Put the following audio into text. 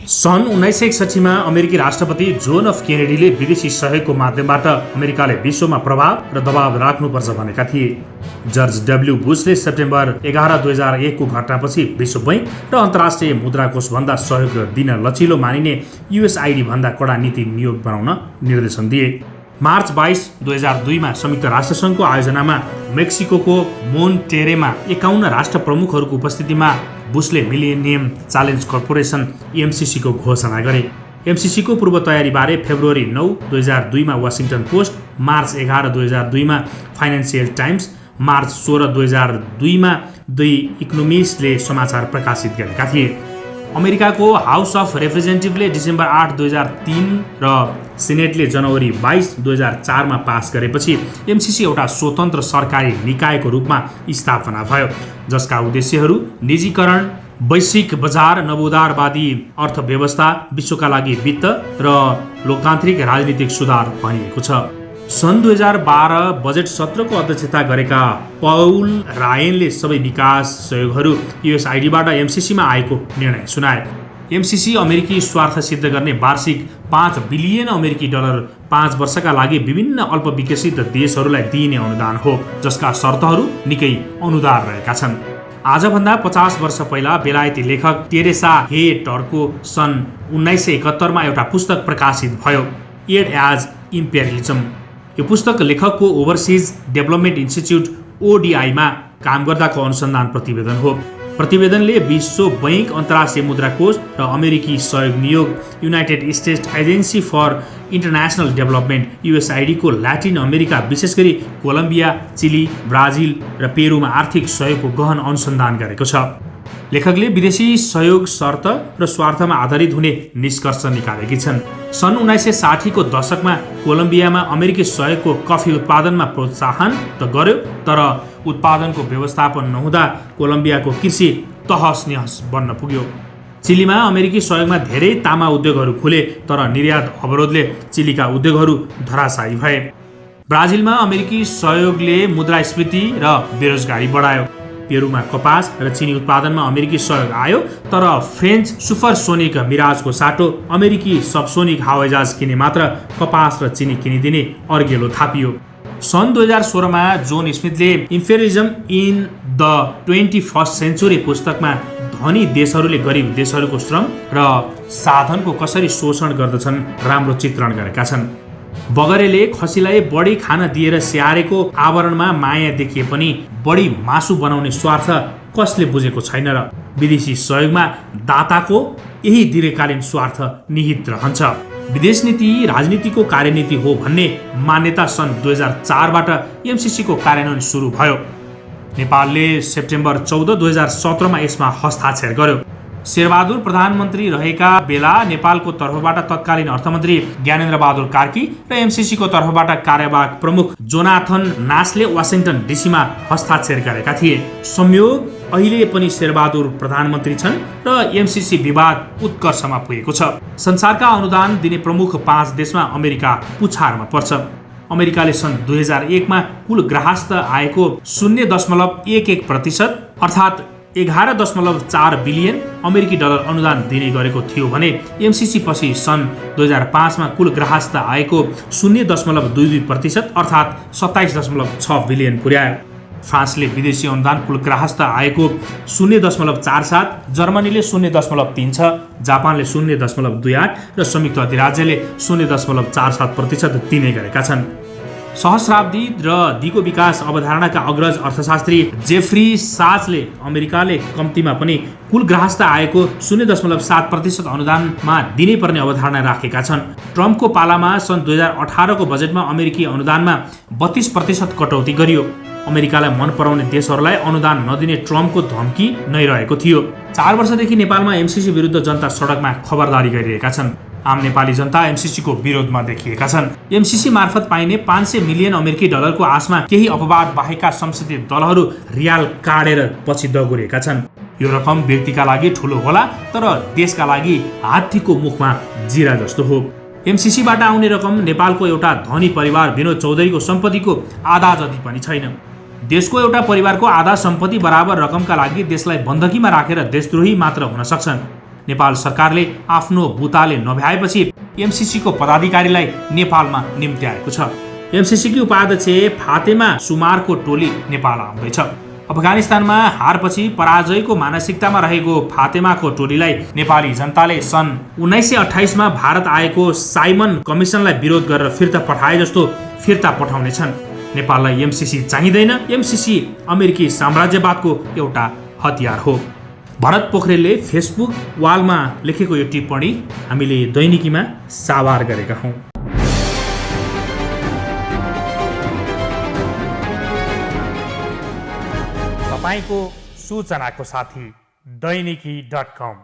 सन् 1961 मा अमेरिकी राष्ट्रपति जोन एफ केनेडीले विदेशी सहयोगको माध्यमबाट अमेरिकाले विश्वमा प्रभाव र दबाव राख्नुपर्छ भनेका थिए। जर्ज डब्ल्यू बुशले सेप्टेम्बर 11, 2001 को घटनापछि विश्व बैंक र अन्तर्राष्ट्रिय मुद्रा कोषभन्दा सहयोग दिन लचिलो मानिने युएसआइडी भन्दा कडा नीति नियोग बनाउन निर्देशन दिए। मार्च 22, 2002 मा संयुक्त राष्ट्रसङ्घको आयोजनामा मेक्सिकोको मोन्टेरेमा 51 राष्ट्र प्रमुखहरूको उपस्थितिमा बुशले मिलेनियम च्यालेन्ज कर्पोरेसन एमसिसी को घोषणा गरे। एमसिसी को पूर्व तयारीबारे फेब्रुअरी 9, 2002 मा वाशिंगटन पोस्ट, मार्च 11, 2002 मा फाइनेन्शियल टाइम्स, मार्च 16, 2002 मा द इकोनोमिस्टले समाचार प्रकाशित गरेका थिए। अमेरिकाको हाउस अफ रिप्रेजेन्टेटिभले डिसेम्बर 8, 2003 र सिनेटले जनवरी 22, 2004 मा पास गरेपछि एमसिसी एउटा स्वतन्त्र सरकारी निकायको रूपमा स्थापना भयो, जसका उद्देश्यहरू निजीकरण, वैश्विक बजार, नवोदारवादी अर्थव्यवस्था, विश्वका लागि वित्त र लोकतान्त्रिक राजनीतिक सुधार भनिएको छ। सन् 2012 बजेट सत्रको अध्यक्षता गरेका पौल रायनले सबै विकास सहयोगहरू युएसआइडीबाट एमसिसीमा आएको निर्णय सुनाए। एमसिसी अमेरिकी स्वार्थ सिद्ध गर्ने वार्षिक $5 बिलियन अमेरिकी डलर 5 वर्षका लागि विभिन्न अल्पविकसित देशहरूलाई दिइने अनुदान हो, जसका शर्तहरू निकै अनुदार रहेका छन्। आजभन्दा 50 वर्ष पहिला बेलायती लेखक टेरेसा हे टर्को सन् 1971 मा एउटा पुस्तक प्रकाशित भयो, एड एज इम्पेरियलिजम। यो पुस्तक लेखकको ओभरसिज डेभलपमेन्ट इन्स्टिच्युट ओडिआईमा काम गर्दाको अनुसन्धान प्रतिवेदन हो। प्रतिवेदनले विश्व बैंक, अन्तर्राष्ट्रिय मुद्रा कोष र अमेरिकी सहयोग नियोग United States Agency for International Development USAID को ल्याटिन अमेरिका, विशेष गरी कोलम्बिया, चिली, ब्राजिल र पेरुमा आर्थिक सहयोगको गहन अनुसन्धान गरेको छ। लेखकले विदेशी सहयोग शर्त र स्वार्थमा आधारित हुने निष्कर्ष निकालेकी छन्। सन् 1960 को दशकमा कोलम्बियामा अमेरिकी सहयोगको कफी उत्पादनमा प्रोत्साहन त गर्यो, तर उत्पादनको व्यवस्थापन नहुँदा कोलम्बियाको कृषि तहस नहस बन्न पुग्यो। चिलीमा अमेरिकी सहयोगमा धेरै तामा उद्योगहरू खुले, तर निर्यात अवरोधले चिलीका उद्योगहरू धराशायी भए। ब्राजिलमा अमेरिकी सहयोगले मुद्रास्फीति र बेरोजगारी बढायो। पेरुमा कपास र चिनी उत्पादनमा अमेरिकी सहयोग आयो, तर फ्रेन्च सुपरसोनिक मिराजको साटो अमेरिकी सबसोनिक हवाईजहाज किने मात्र कपास र चिनी किनिदिने अर्गेलो थापियो। सन् 2016 मा जोन स्मिथले Imperialism in the 21st Century पुस्तकमा धनी देशहरूले गरिब देशहरूको श्रम र साधनको कसरी शोषण गर्दछन् राम्रो चित्रण गरेका छन्। बगरेले खसीलाई बढी खान दिएर स्याहारेको आवरणमा माया देखिए पनि बढी मासु बनाउने स्वार्थ कसले बुझेको छैन र विदेशी सहयोगमा दाताको यही दीर्घकालीन स्वार्थ निहित रहन्छ। विदेश नीति राजनीतिको कार्यनीति हो भन्ने मान्यता सन् 2004 बाट एमसिसी को कार्यान्वयन सुरु भयो। नेपालले सेप्टेम्बर 14, 2017 मा यसमा हस्ताक्षर गर्यो। शेरबहादुर प्रधानमन्त्री रहेका बेला नेपालको तर्फबाट तत्कालीन अर्थमन्त्री ज्ञानेन्द्र बहादुर कार्की र एमसिसी को तर्फबाट कार्यवाहक प्रमुख जोनाथन नासले वाशिंगटन डीसीमा हस्ताक्षर गरेका थिए। संयोग अहिले पनि शेरबहादुर प्रधानमन्त्री छन् र एमसिसी विवाद उत्कर्षमा पुगेको छ। संसारका अनुदान दिने प्रमुख 5 देशमा अमेरिका पुछारमा पर्छ। अमेरिकाले सन् 2001 मा कुल ग्राहस्थ आयको 0.11% अर्थात् 11.4 बिलियन अमेरिकी डलर अनुदान दिने गरेको थियो भने एमसिसी पछि सन् 2005 मा कुल ग्राहस्थ आयको 0.22% अर्थात् 27.6 बिलियन पुर्यायो। फ्रान्सले विदेशी अनुदान कुल ग्राहस्थ आयको 0.47, जर्मनीले 0.36, जापानले 0.28 र संयुक्त अधिराज्यले 0.47% दिने गरेका छन्। सहस्राब्दी र दिगो विकास अवधारणाका अग्रज अर्थशास्त्री जेफ्री साचले अमेरिकाले कम्तीमा पनि कुल ग्राहस्थ आयको 0.7% अनुदानमा दिनै पर्ने अवधारणा राखेका छन्। ट्रम्पको पालामा सन् 2018 को बजेटमा अमेरिकी अनुदानमा 32% कटौती गरियो। अमेरिकालाई मन पराउने देशहरूलाई अनुदान नदिने ट्रम्पको धम्की नै रहेको थियो। 4 वर्षदेखि नेपालमा एमसिसी विरुद्ध जनता सडकमा खबरदारी गरिरहेका छन्। आम नेपाली जनता एमसिसी को विरोधमा देखिएका छन्। एमसिसी मार्फत पाइने 500 मिलियन अमेरिकी डलरको आशमा केही अपवाद बाहेकका संसदीय दलहरू रियाल काटेर पछि दगुरेका छन्। यो रकम व्यक्तिका लागि ठूलो होला, तर देशका लागि हात्तीको मुखमा जिरा जस्तो हो। एमसिसीबाट आउने रकम नेपालको एउटा धनी परिवार विनोद चौधरीको सम्पत्तिको आधा जति पनि छैन। देशको एउटा परिवारको आधा सम्पत्ति बराबर रकमका लागि देशलाई बन्दकीमा राखेर देशद्रोही मात्र हुन सक्छन्। नेपाल सरकारले आफ्नो बुताले नभ्याएपछि एमसीसीको पदाधिकारीलाई नेपालमा निम्त्याएको छ। एमसीसीकी उपाध्यक्ष फातेमा सुमारको टोली नेपाल आउँदैछ। अफगानिस्तानमा हारपछि पराजयको मानसिकतामा रहेको फातेमाको टोलीलाई नेपाली जनताले सन् 1928मा भारत आएको साइमन कमिसनलाई विरोध गरेर फिर्ता पठाए जस्तो फिर्ता पठाउनेछन्। नेपाललाई एमसीसी चाहिँदैन, एमसीसी अमेरिकी साम्राज्यवादको एउटा हतियार हो। भरत पोखरेलले फेसबुक वालमा लेखेको यो टिप्पणी हामीले दैनिकीमा सावार गरेका हौँ। तपाईको सूचनाको साथी दैनिकी.com